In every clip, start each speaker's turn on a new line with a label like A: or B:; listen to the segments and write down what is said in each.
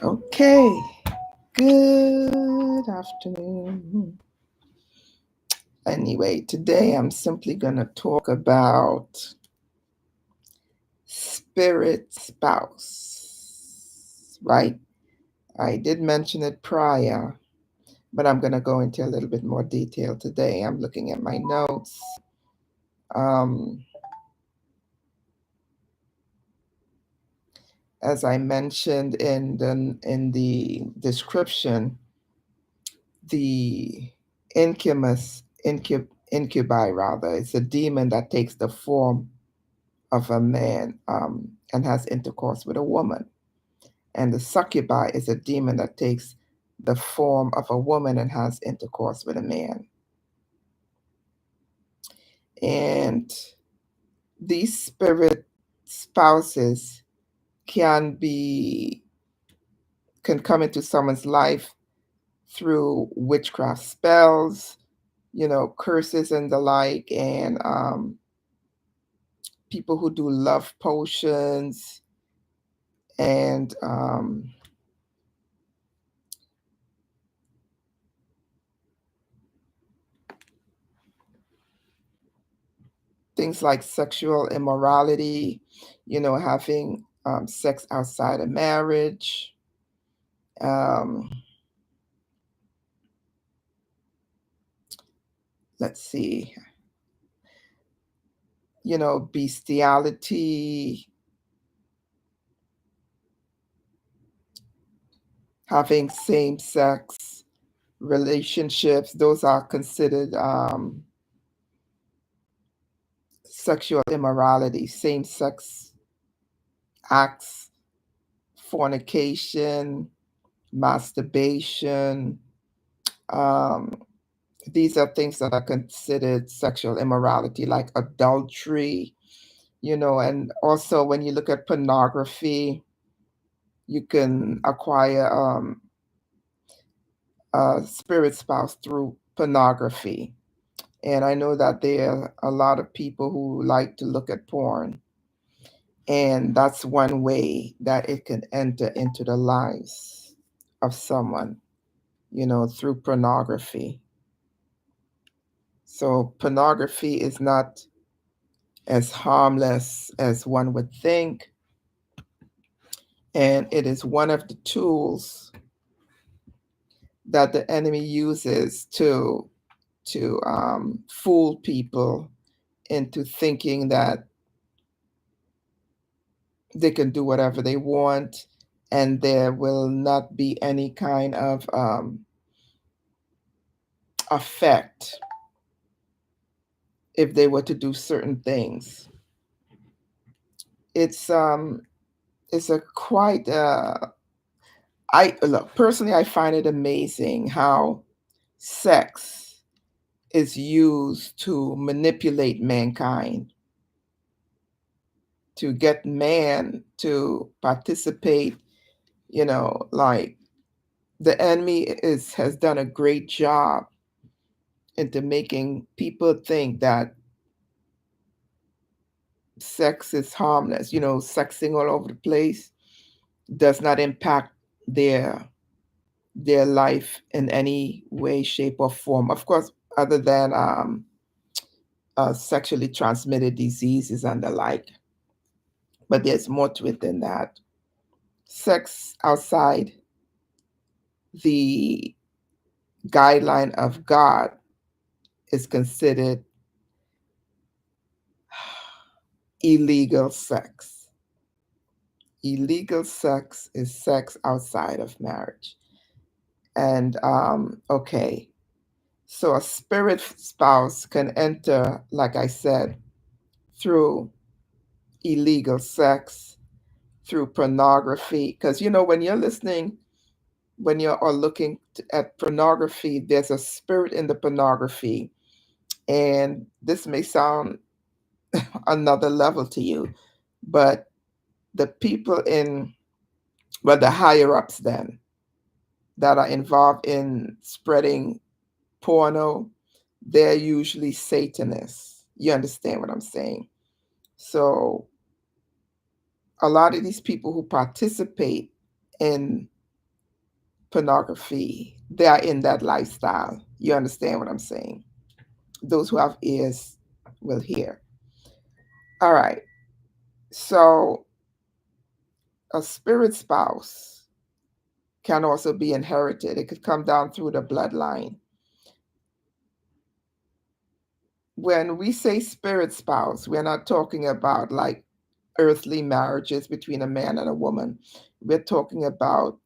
A: Okay, good afternoon. Anyway, today I'm simply going to talk about spirit spouse, right? I did mention it prior, but I'm going to go into a little bit more detail today. I'm looking at my notes. Um, as I mentioned in the description, the incubi rather, it's a demon that takes the form of a man and has intercourse with a woman. And the succubi is a demon that takes the form of a woman and has intercourse with a man. And these spirit spouses can be can come into someone's life through witchcraft spells, curses and the like, and people who do love potions and things like sexual immorality, having sex outside of marriage. Um, let's see, bestiality, having same sex relationships, those are considered sexual immorality, same sex acts, fornication, masturbation. Um, these are things that are considered sexual immorality, like adultery, and also when you look at pornography, you can acquire a spirit spouse through pornography. And I know that there are a lot of people who like to look at porn, and that's one way that it can enter into the lives of someone, through pornography. So pornography is not as harmless as one would think. And it is one of the tools that the enemy uses to fool people into thinking that they can do whatever they want, and there will not be any kind of effect if they were to do certain things. It's it's a quite I look personally. I find it amazing how sex is used to manipulate mankind, to get man to participate. Like the enemy is has done a great job into making people think that sex is harmless. Sexing all over the place does not impact their their life in any way, shape, or form. Of course, other than sexually transmitted diseases and the like. But there's more to it than that. Sex outside the guideline of God is considered illegal sex. Illegal sex is sex outside of marriage. And okay, so a spirit spouse can enter, like I said, through illegal sex, through pornography. Because when you're listening, when you're or looking at pornography, there's a spirit in the pornography, and this may sound another level to you, but the people in well, the higher ups then that are involved in spreading porno, they're usually Satanists. You understand what I'm saying? So a lot of these people who participate in pornography. They are in that lifestyle. You understand what I'm saying? Those who have ears will hear. All right. So a spirit spouse can also be inherited. It could come down through the bloodline. When we say spirit spouse, we're not talking about like earthly marriages between a man and a woman. We're talking about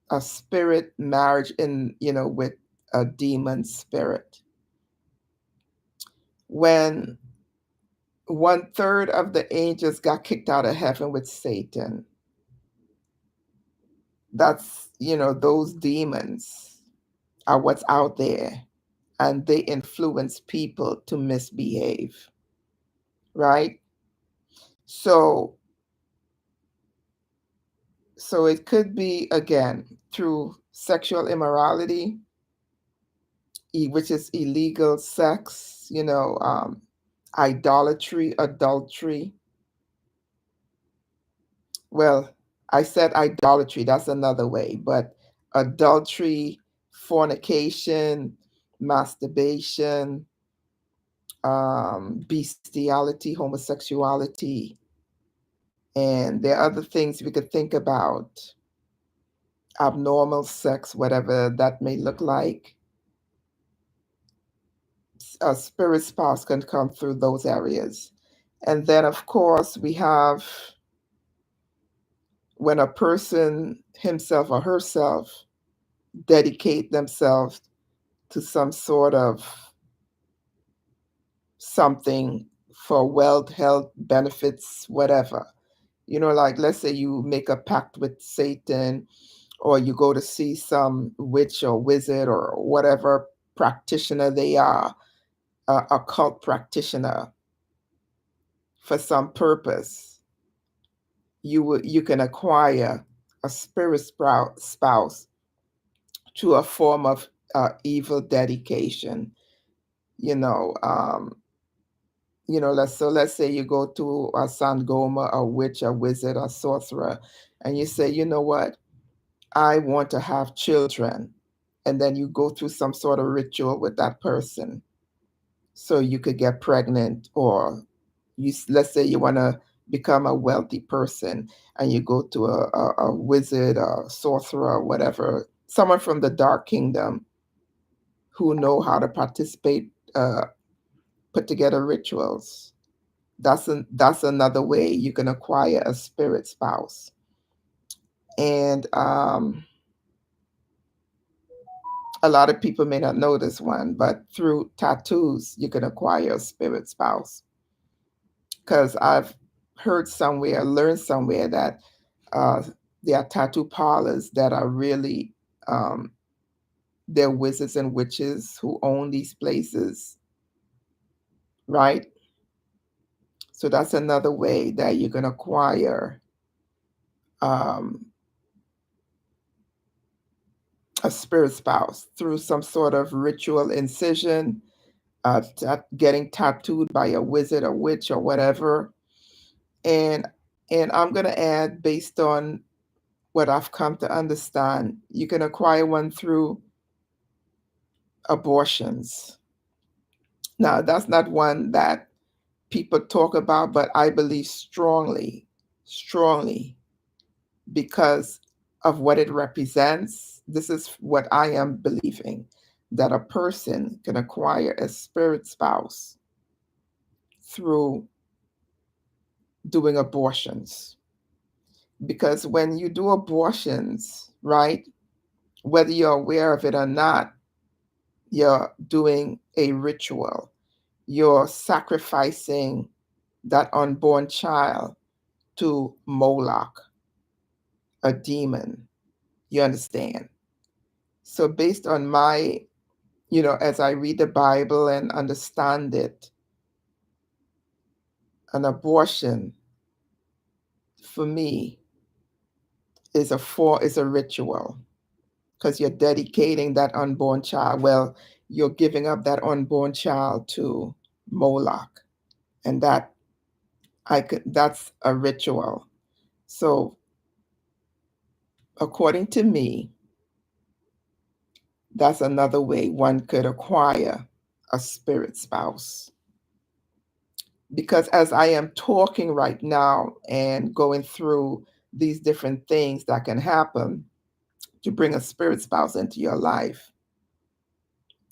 A: a spirit marriage in, with a demon spirit. When one third of the angels got kicked out of heaven with Satan, that's, those demons are what's out there, and they influence people to misbehave, right? So it could be again through sexual immorality, which is illegal sex, idolatry, adultery. Well, I said idolatry, that's another way, but adultery, fornication, masturbation, bestiality, homosexuality, and there are other things we could think about, abnormal sex, whatever that may look like. A spirit spouse can come through those areas. And then, of course, we have when a person himself or herself dedicate themselves to some sort of something for wealth, health, benefits, whatever. Like let's say you make a pact with Satan, or you go to see some witch or wizard or whatever practitioner they are, occult practitioner, for some purpose. You can acquire a spirit spouse through a form of evil dedication. You know, um, let's say you go to a sangoma, a witch, a wizard, a sorcerer, and you say, you know what, I want to have children, and then you go through some sort of ritual with that person, so you could get pregnant, or let's say you want to become a wealthy person, and you go to a wizard, a sorcerer, whatever, someone from the dark kingdom who know how to participate, put together rituals. That's another way you can acquire a spirit spouse. And a lot of people may not know this one, but through tattoos you can acquire a spirit spouse. Because I've heard somewhere, learned somewhere that uh, there are tattoo parlors that are really they're wizards and witches who own these places, right? So that's another way that you can acquire um, a spirit spouse through some sort of ritual incision, getting tattooed by a wizard or witch or whatever. And I'm gonna add, based on what I've come to understand, you can acquire one through abortions. Now, that's not one that people talk about, but I believe strongly, strongly, because of what it represents. This is what I am believing, that a person can acquire a spirit spouse through doing abortions. Because when you do abortions, right, whether you're aware of it or not, you're doing a ritual. You're sacrificing that unborn child to Moloch, a demon. You understand? So, based on my, as I read the Bible and understand it, an abortion for me is a ritual, because you're dedicating that unborn child. Well, you're giving up that unborn child to Moloch, and that's a ritual. So according to me, that's another way one could acquire a spirit spouse. Because as I am talking right now and going through these different things that can happen to bring a spirit spouse into your life,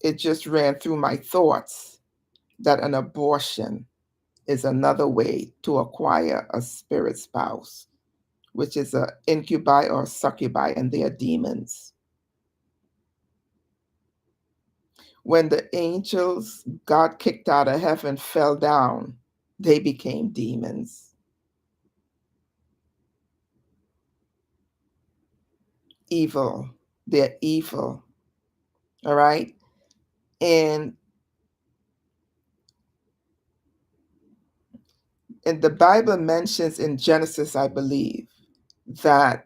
A: it just ran through my thoughts that an abortion is another way to acquire a spirit spouse, which is a incubi or succubi, and they are demons. When the angels got kicked out of heaven, fell down, they became demons. Evil. They're evil. All right. And the Bible mentions in Genesis, I believe, that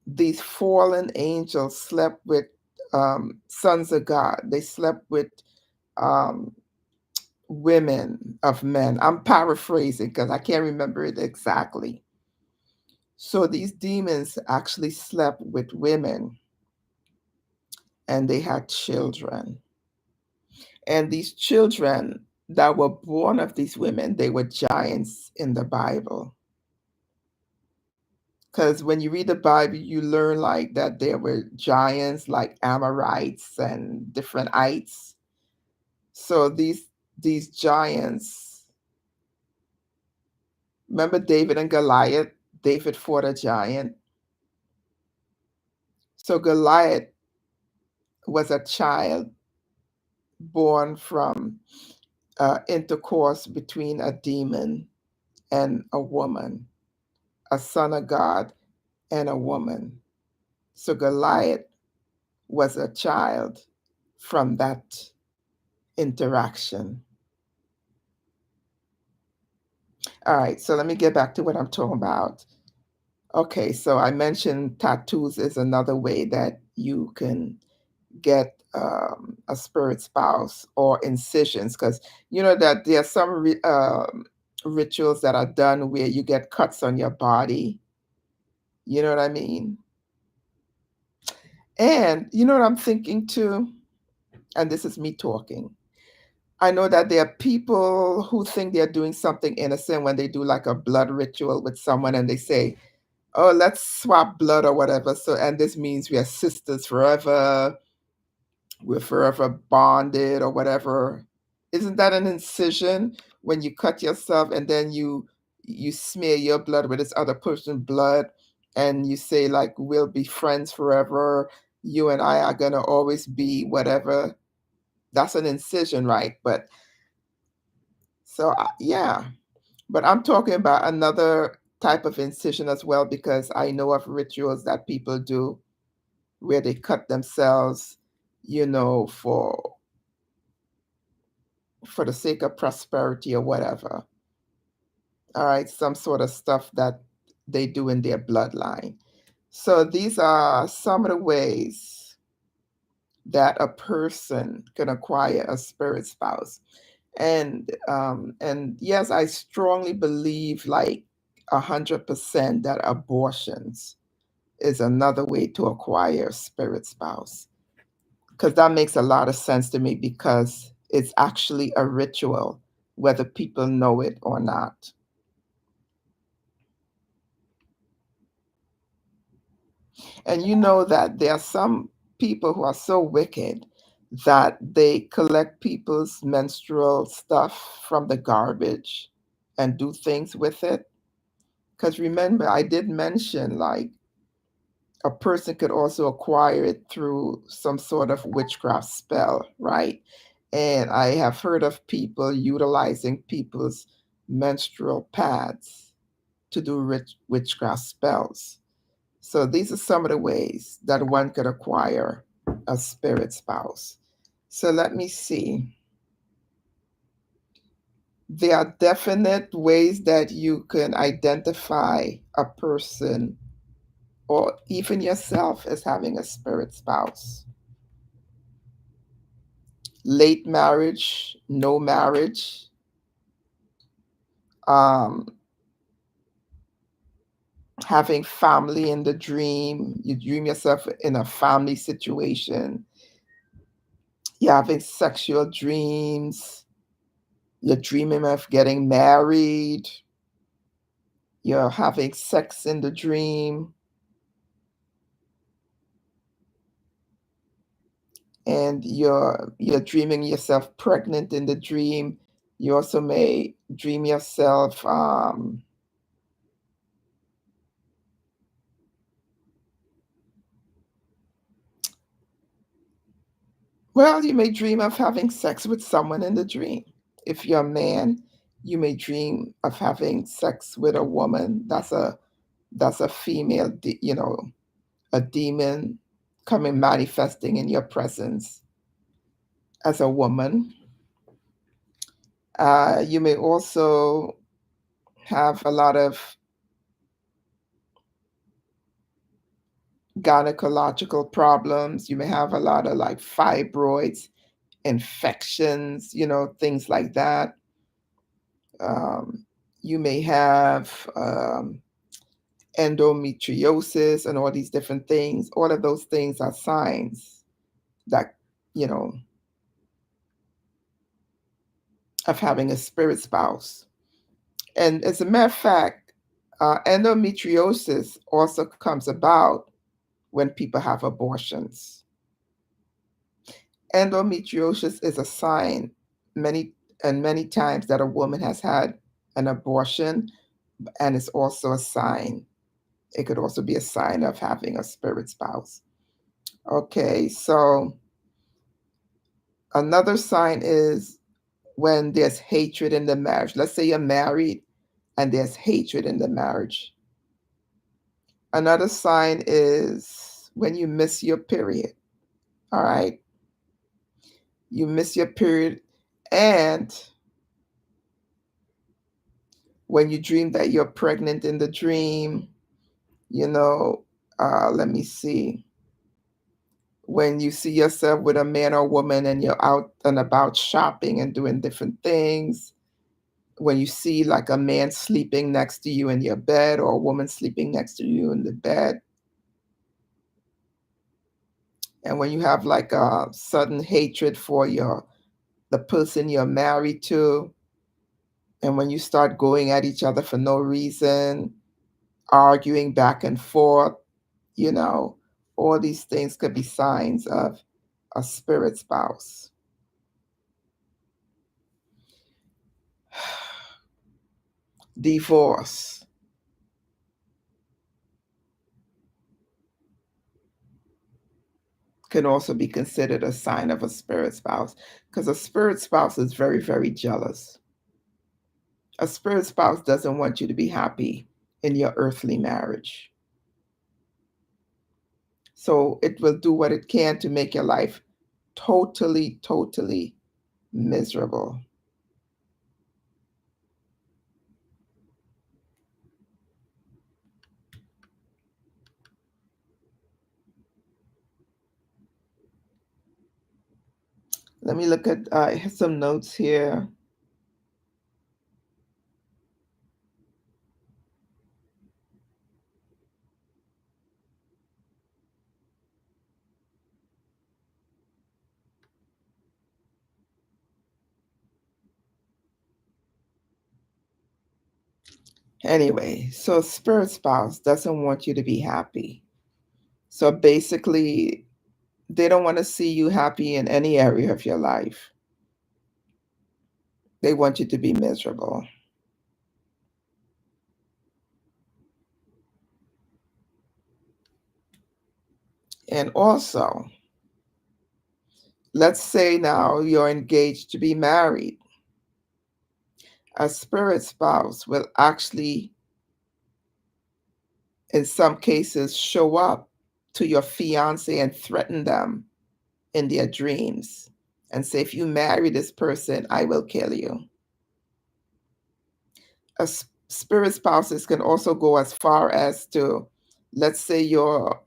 A: these fallen angels slept with sons of God. They slept with um, women of men. I'm paraphrasing because I can't remember it exactly. So these demons actually slept with women and they had children. And these children that were born of these women, they were giants in the Bible. Because when you read the Bible, you learn like that there were giants like Amorites and different ites. So these giants, remember David and Goliath? David fought a giant. So Goliath was a child born from intercourse between a demon and a woman, a son of God and a woman. So Goliath was a child from that interaction. All right, so let me get back to what I'm talking about. Okay, so I mentioned tattoos is another way that you can get a spirit spouse, or incisions, because you know that there are some rituals that are done where you get cuts on your body. You know what I mean? And you know what I'm thinking too? And this is me talking. I know that there are people who think they're doing something innocent when they do like a blood ritual with someone and they say, "Oh, let's swap blood or whatever." So, and this means we are sisters forever, we're forever bonded or whatever. Isn't that an incision when you cut yourself and then you smear your blood with this other person's blood and you say like we'll be friends forever, you and I are gonna always be whatever. That's an incision, right? But so yeah, but I'm talking about another type of incision as well because I know of rituals that people do where they cut themselves, you know, for the sake of prosperity or whatever. All right, some sort of stuff that they do in their bloodline. So these are some of the ways that a person can acquire a spirit spouse. And yes, I strongly believe like 100% that abortions is another way to acquire a spirit spouse. Because that makes a lot of sense to me because it's actually a ritual, whether people know it or not. And you know that there are some people who are so wicked that they collect people's menstrual stuff from the garbage and do things with it. Because remember, I did mention like a person could also acquire it through some sort of witchcraft spell, right? And I have heard of people utilizing people's menstrual pads to do witchcraft spells. So these are some of the ways that one could acquire a spirit spouse. So let me see. There are definite ways that you can identify a person or even yourself as having a spirit spouse. Late marriage, no marriage, um, having family in the dream. You dream yourself in a family situation. You're having sexual dreams. You're dreaming of getting married. You're having sex in the dream. And you're dreaming yourself pregnant in the dream. You also may dream yourself, well, you may dream of having sex with someone in the dream. If you're a man, you may dream of having sex with a woman. That's a female, a demon coming manifesting in your presence as a woman. You may also have a lot of gynecological problems. You may have a lot of like fibroids, infections, things like that. Um, you may have endometriosis and all these different things. All of those things are signs that, you know, of having a spirit spouse. And as a matter of fact, endometriosis also comes about when people have abortions. Endometriosis is a sign many many times that a woman has had an abortion, and it's also a sign. It could also be a sign of having a spirit spouse. Okay, so another sign is when there's hatred in the marriage. Let's say you're married and there's hatred in the marriage. Another sign is when you miss your period. All right, you miss your period, and when you dream that you're pregnant in the dream, you know, let me see. When you see yourself with a man or woman and you're out and about shopping and doing different things, when you see like a man sleeping next to you in your bed or a woman sleeping next to you in the bed, and when you have like a sudden hatred for the person you're married to, and when you start going at each other for no reason, arguing back and forth, you know, all these things could be signs of a spirit spouse. Divorce can also be considered a sign of a spirit spouse because a spirit spouse is very, very jealous. A spirit spouse doesn't want you to be happy in your earthly marriage. So it will do what it can to make your life totally, totally miserable. Let me look at some notes here. Anyway, so spirit spouse doesn't want you to be happy. So basically, they don't want to see you happy in any area of your life. They want you to be miserable. And also, let's say now you're engaged to be married. A spirit spouse will actually, in some cases, show up to your fiance and threaten them in their dreams and say, if you marry this person, I will kill you. Spirit spouses can also go as far as to, let's say you're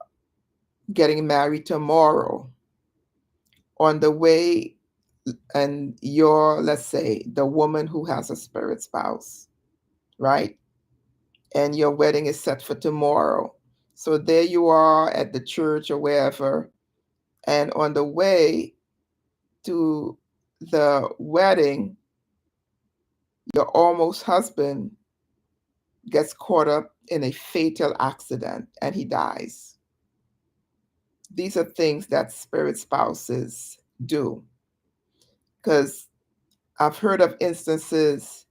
A: getting married tomorrow. On the way, and you're, let's say, the woman who has a spirit spouse, right? and your wedding is set for tomorrow. So there you are at the church or wherever, and on the way to the wedding, your almost husband gets caught up in a fatal accident and he dies. These are things that spirit spouses do. Because I've heard of instances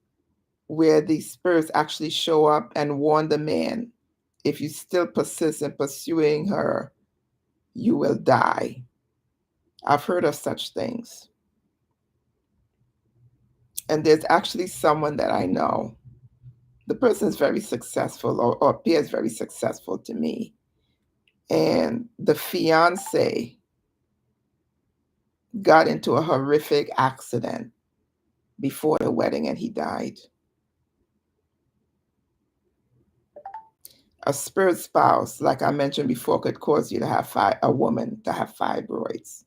A: where the spirits actually show up and warn the man, if you still persist in pursuing her, you will die. I've heard of such things. And there's actually someone that I know. The person is very successful or appears very successful to me. And the fiance got into a horrific accident before the wedding and he died. A spirit spouse, like I mentioned before, could cause you to have a woman to have fibroids.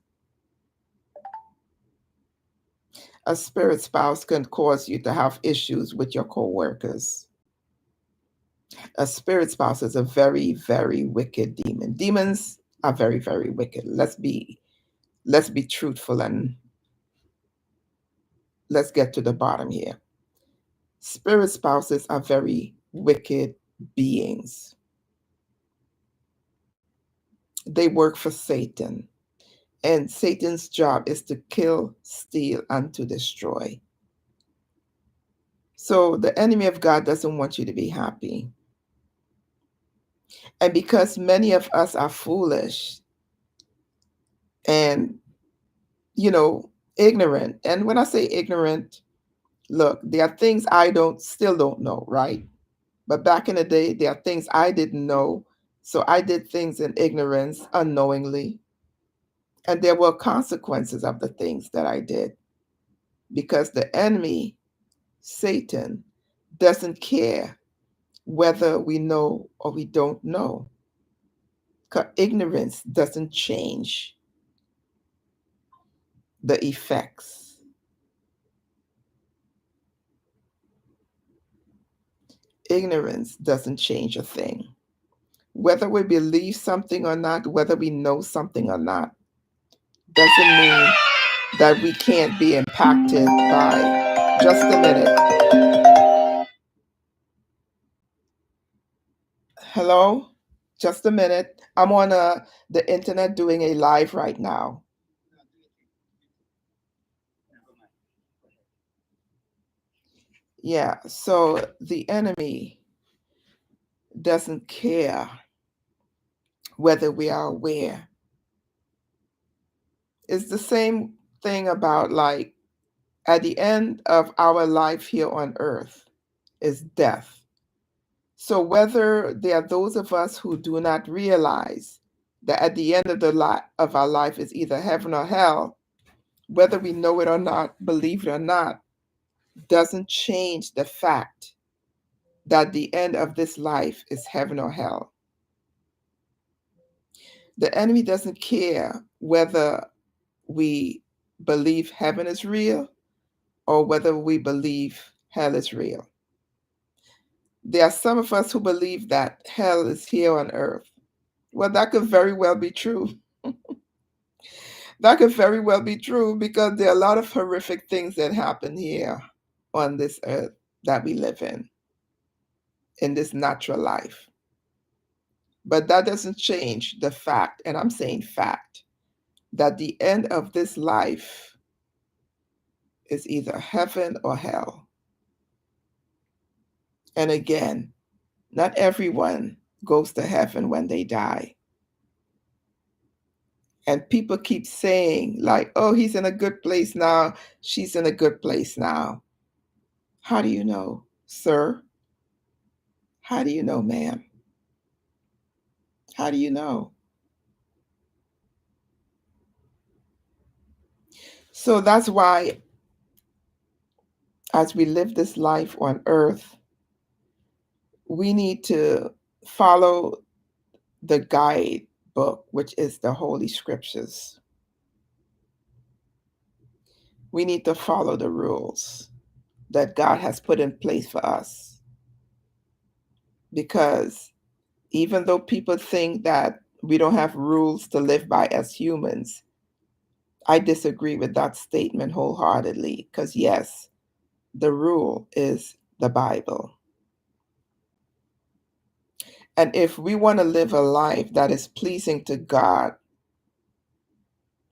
A: A spirit spouse can cause you to have issues with your coworkers. A spirit spouse is a very, very wicked demon. Demons are very, very wicked. Let's be truthful and let's get to the bottom here. Spirit spouses are very wicked beings. They work for Satan. And Satan's job is to kill, steal, and to destroy. So the enemy of God doesn't want you to be happy. And because many of us are foolish and, ignorant, and when I say ignorant, look, there are things I still don't know, right? But back in the day, there are things I didn't know. So I did things in ignorance, unknowingly. And there were consequences of the things that I did because the enemy, Satan, doesn't care whether we know or we don't know. 'Cause ignorance doesn't change the effects. Ignorance doesn't change a thing. Whether we believe something or not, whether we know something or not, doesn't mean that we can't be impacted by. Just a minute. Hello? Just a minute. I'm on the internet doing a live right now. Yeah, so the enemy doesn't care whether we are aware. It's the same thing about like at the end of our life here on earth is death. So whether there are those of us who do not realize that at the end of of our life is either heaven or hell, whether we know it or not, believe it or not, doesn't change the fact that the end of this life is heaven or hell. The enemy doesn't care whether we believe heaven is real or whether we believe hell is real. There are some of us who believe that hell is here on earth. Well, that could very well be true. That could very well be true because there are a lot of horrific things that happen here on this earth that we live in this natural life. But that doesn't change the fact, and I'm saying fact, that the end of this life is either heaven or hell. And again, not everyone goes to heaven when they die. And people keep saying, like, oh, he's in a good place now. She's in a good place now. How do you know, sir? How do you know, ma'am? How do you know? So that's why, as we live this life on earth, we need to follow the guidebook, which is the Holy Scriptures. We need to follow the rules that God has put in place for us. because even though people think that we don't have rules to live by as humans, I disagree with that statement wholeheartedly because, yes, the rule is the Bible. And if we want to live a life that is pleasing to God,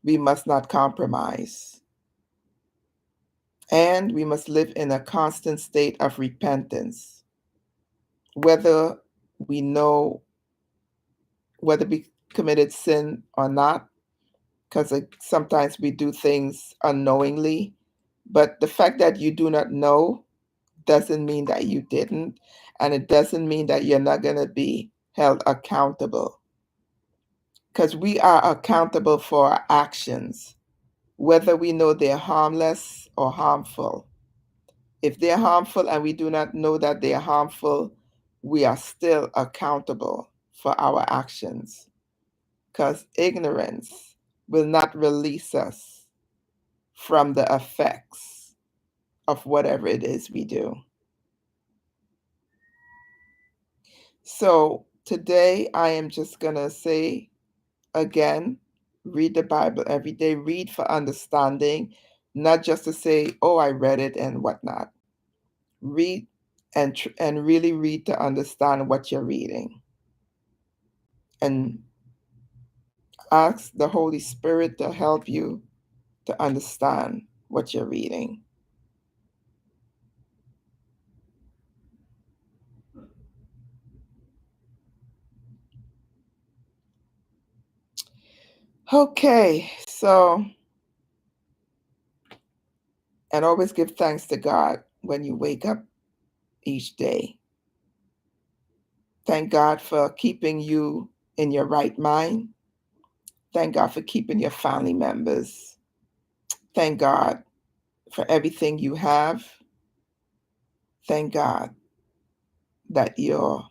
A: we must not compromise. And we must live in a constant state of repentance, whether we know whether we committed sin or not, because sometimes we do things unknowingly. But the fact that you do not know doesn't mean that you didn't, and it doesn't mean that you're not going to be held accountable, because we are accountable for our actions, whether we know they're harmless or harmful. If they're harmful and we do not know that they're harmful, we are still accountable for our actions, because ignorance will not release us from the effects of whatever it is we do. So today I am just going to say again, read the Bible every day, read for understanding, not just to say, oh, I read it and whatnot. Read and really read to understand what you're reading, and ask the Holy Spirit to help you to understand what you're reading. Okay, so, and always give thanks to God when you wake up each day. Thank God for keeping you in your right mind. Thank God for keeping your family members. Thank God for everything you have. Thank God that you're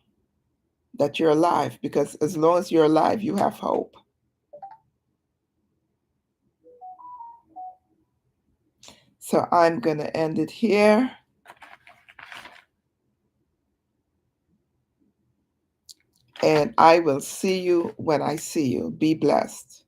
A: alive, because as long as you're alive, you have hope. So I'm going to end it here, and I will see you when I see you. Be blessed.